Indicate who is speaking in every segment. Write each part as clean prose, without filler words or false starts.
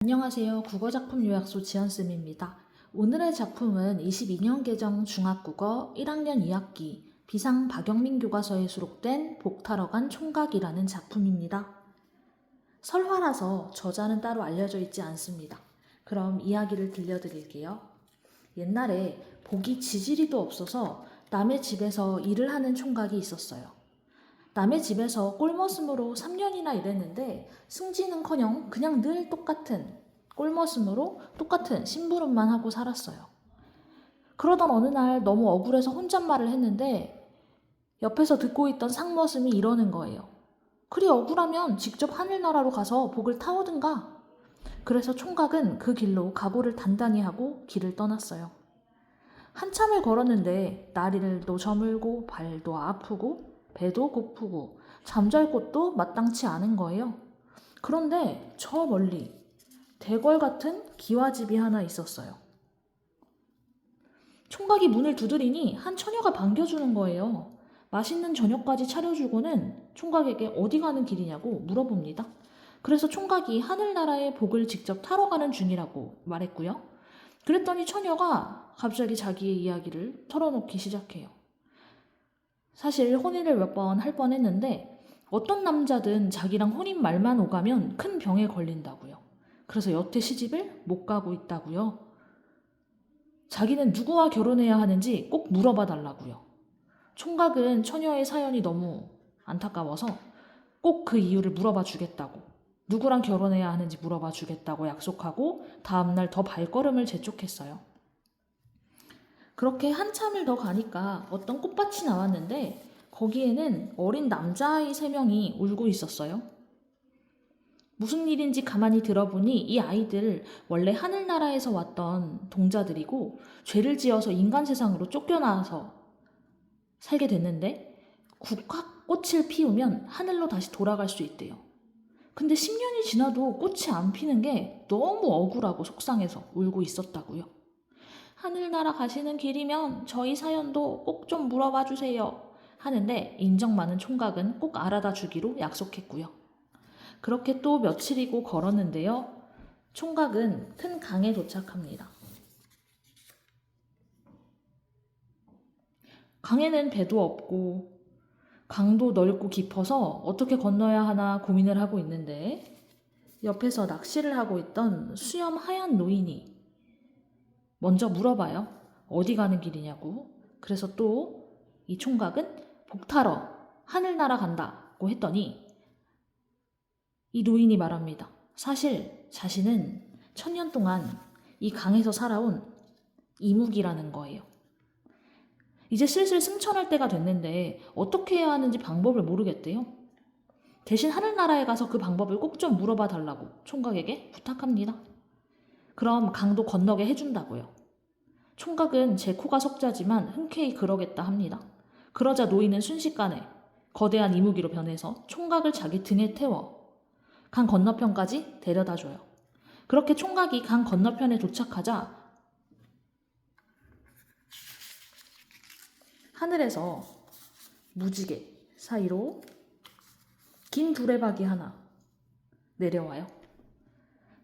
Speaker 1: 안녕하세요. 국어작품 요약소 지연쌤입니다. 오늘의 작품은 22년 개정 중학국어 1학년 2학기 비상 박영민 교과서에 수록된 복타러 간 총각이라는 작품입니다. 설화라서 저자는 따로 알려져 있지 않습니다. 그럼 이야기를 들려드릴게요. 옛날에 복이 지지리도 없어서 남의 집에서 일을 하는 총각이 있었어요. 남의 집에서 꼴머슴으로 3년이나 일했는데 승진은커녕 그냥 늘 똑같은 꼴머슴으로 똑같은 심부름만 하고 살았어요. 그러던 어느 날 너무 억울해서 혼잣말을 했는데 옆에서 듣고 있던 상머슴이 이러는 거예요. 그리 억울하면 직접 하늘나라로 가서 복을 타오든가. 그래서 총각은 그 길로 각오를 단단히 하고 길을 떠났어요. 한참을 걸었는데 날이도 저물고 발도 아프고 배도 고프고 잠잘 곳도 마땅치 않은 거예요. 그런데 저 멀리 대궐 같은 기와집이 하나 있었어요. 총각이 문을 두드리니 한 처녀가 반겨주는 거예요. 맛있는 저녁까지 차려주고는 총각에게 어디 가는 길이냐고 물어봅니다. 그래서 총각이 하늘나라의 복을 직접 타러 가는 중이라고 말했고요. 그랬더니 처녀가 갑자기 자기의 이야기를 털어놓기 시작해요. 사실 혼인을 몇 번 할 뻔했는데 어떤 남자든 자기랑 혼인 말만 오가면 큰 병에 걸린다고요. 그래서 여태 시집을 못 가고 있다고요. 자기는 누구와 결혼해야 하는지 꼭 물어봐 달라고요. 총각은 처녀의 사연이 너무 안타까워서 꼭 그 이유를 물어봐 주겠다고, 누구랑 결혼해야 하는지 물어봐 주겠다고 약속하고 다음날 더 발걸음을 재촉했어요. 그렇게 한참을 더 가니까 어떤 꽃밭이 나왔는데 거기에는 어린 남자아이 3명이 울고 있었어요. 무슨 일인지 가만히 들어보니 이 아이들 원래 하늘나라에서 왔던 동자들이고 죄를 지어서 인간 세상으로 쫓겨나서 살게 됐는데 국화꽃을 피우면 하늘로 다시 돌아갈 수 있대요. 근데 10년이 지나도 꽃이 안 피는 게 너무 억울하고 속상해서 울고 있었다고요. 하늘나라 가시는 길이면 저희 사연도 꼭 좀 물어봐 주세요. 하는데 인정 많은 총각은 꼭 알아다 주기로 약속했고요. 그렇게 또 며칠이고 걸었는데요. 총각은 큰 강에 도착합니다. 강에는 배도 없고 강도 넓고 깊어서 어떻게 건너야 하나 고민을 하고 있는데 옆에서 낚시를 하고 있던 수염 하얀 노인이 먼저 물어봐요. 어디 가는 길이냐고. 그래서 또 이 총각은 복타러 하늘나라 간다고 했더니 이 노인이 말합니다. 사실 자신은 1000년 동안 이 강에서 살아온 이묵이라는 거예요. 이제 슬슬 승천할 때가 됐는데 어떻게 해야 하는지 방법을 모르겠대요. 대신 하늘나라에 가서 그 방법을 꼭 좀 물어봐 달라고 총각에게 부탁합니다. 그럼 강도 건너게 해준다고요. 총각은 제 코가 석자지만 흔쾌히 그러겠다 합니다. 그러자 노인은 순식간에 거대한 이무기로 변해서 총각을 자기 등에 태워 강 건너편까지 데려다줘요. 그렇게 총각이 강 건너편에 도착하자 하늘에서 무지개 사이로 긴 두레박이 하나 내려와요.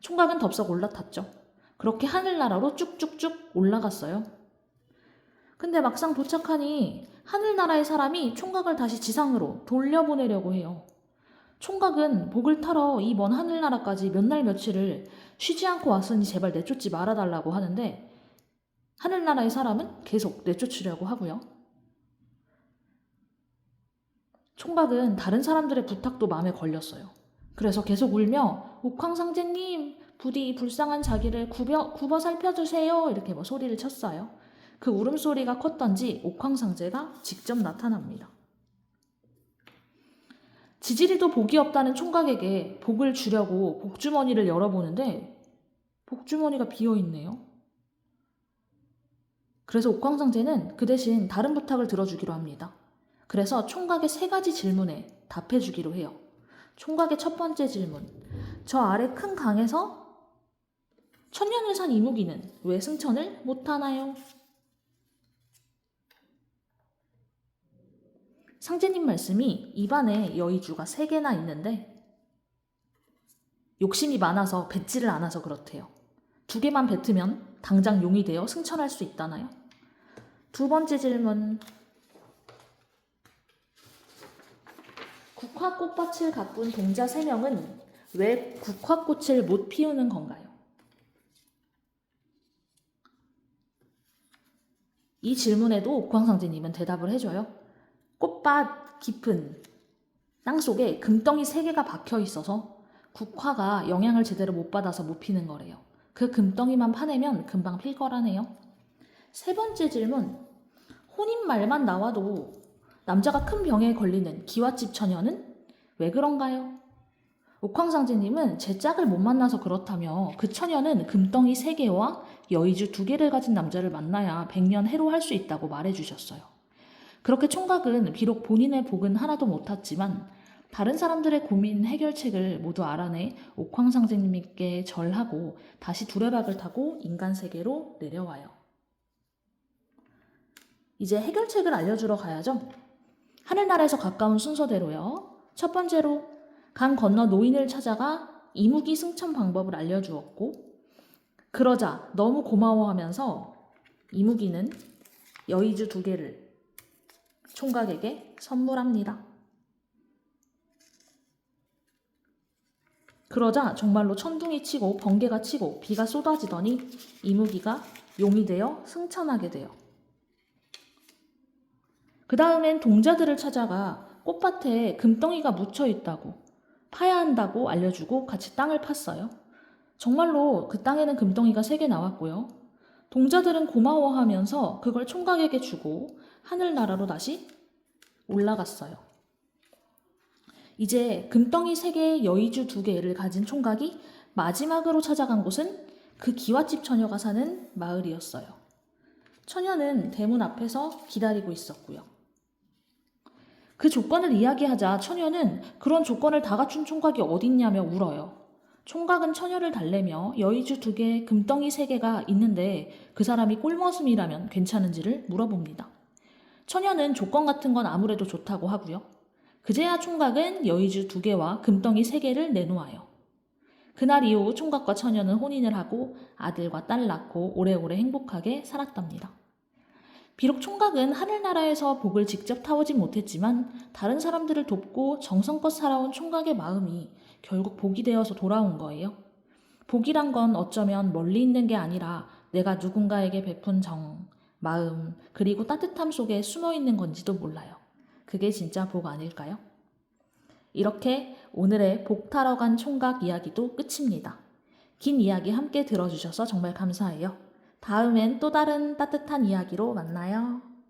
Speaker 1: 총각은 덥석 올라탔죠. 그렇게 하늘나라로 쭉쭉쭉 올라갔어요. 근데 막상 도착하니 하늘나라의 사람이 총각을 다시 지상으로 돌려보내려고 해요. 총각은 복을 타러 이 먼 하늘나라까지 몇 날 며칠을 쉬지 않고 왔으니 제발 내쫓지 말아달라고 하는데 하늘나라의 사람은 계속 내쫓으려고 하고요. 총각은 다른 사람들의 부탁도 마음에 걸렸어요. 그래서 계속 울며 옥황상제님 부디 불쌍한 자기를 굽어 살펴주세요 이렇게 소리를 쳤어요. 그 울음소리가 컸던지 옥황상제가 직접 나타납니다. 지지리도 복이 없다는 총각에게 복을 주려고 복주머니를 열어보는데 복주머니가 비어있네요. 그래서 옥황상제는 그 대신 다른 부탁을 들어주기로 합니다. 그래서 총각의 3가지 질문에 답해주기로 해요. 총각의 첫 번째 질문. 저 아래 큰 강에서 1000년을 산 이무기는 왜 승천을 못하나요? 상제님 말씀이 입안에 여의주가 3개나 있는데 욕심이 많아서 뱉지를 않아서 그렇대요. 2개만 뱉으면 당장 용이 되어 승천할 수 있다나요? 두 번째 질문. 국화꽃밭을 가꾼 동자 3명은 왜 국화꽃을 못 피우는 건가요? 이 질문에도 옥황상제님은 대답을 해줘요. 꽃밭 깊은 땅속에 금덩이 3개가 박혀 있어서 국화가 영양을 제대로 못 받아서 못 피는 거래요. 그 금덩이만 파내면 금방 필 거라네요. 세 번째 질문. 혼인 말만 나와도 남자가 큰 병에 걸리는 기와집 처녀는 왜 그런가요? 옥황상제님은 제 짝을 못 만나서 그렇다며 그 처녀는 금덩이 3개와 여의주 2개를 가진 남자를 만나야 100년 해로할 수 있다고 말해주셨어요. 그렇게 총각은 비록 본인의 복은 하나도 못 탔지만 다른 사람들의 고민 해결책을 모두 알아내 옥황상제님께 절하고 다시 두레박을 타고 인간 세계로 내려와요. 이제 해결책을 알려주러 가야죠. 하늘나라에서 가까운 순서대로요. 첫 번째로 강 건너 노인을 찾아가 이무기 승천 방법을 알려주었고, 그러자 너무 고마워하면서 이무기는 여의주 2개를 총각에게 선물합니다. 그러자 정말로 천둥이 치고 번개가 치고 비가 쏟아지더니 이무기가 용이 되어 승천하게 돼요. 그 다음엔 동자들을 찾아가 꽃밭에 금덩이가 묻혀 있다고, 파야 한다고 알려주고 같이 땅을 팠어요. 정말로 그 땅에는 금덩이가 3개 나왔고요. 동자들은 고마워하면서 그걸 총각에게 주고 하늘나라로 다시 올라갔어요. 이제 금덩이 3개, 여의주 2개를 가진 총각이 마지막으로 찾아간 곳은 그 기와집 처녀가 사는 마을이었어요. 처녀는 대문 앞에서 기다리고 있었고요. 그 조건을 이야기하자 처녀는 그런 조건을 다 갖춘 총각이 어딨냐며 울어요. 총각은 처녀를 달래며 여의주 2개, 금덩이 3개가 있는데 그 사람이 꼴머슴이라면 괜찮은지를 물어봅니다. 처녀는 조건 같은 건 아무래도 좋다고 하고요. 그제야 총각은 여의주 2개와 금덩이 3개를 내놓아요. 그날 이후 총각과 처녀는 혼인을 하고 아들과 딸 낳고 오래오래 행복하게 살았답니다. 비록 총각은 하늘나라에서 복을 직접 타오진 못했지만 다른 사람들을 돕고 정성껏 살아온 총각의 마음이 결국 복이 되어서 돌아온 거예요. 복이란 건 어쩌면 멀리 있는 게 아니라 내가 누군가에게 베푼 정, 마음, 그리고 따뜻함 속에 숨어 있는 건지도 몰라요. 그게 진짜 복 아닐까요? 이렇게 오늘의 복 타러 간 총각 이야기도 끝입니다. 긴 이야기 함께 들어주셔서 정말 감사해요. 다음엔 또 다른 따뜻한 이야기로 만나요.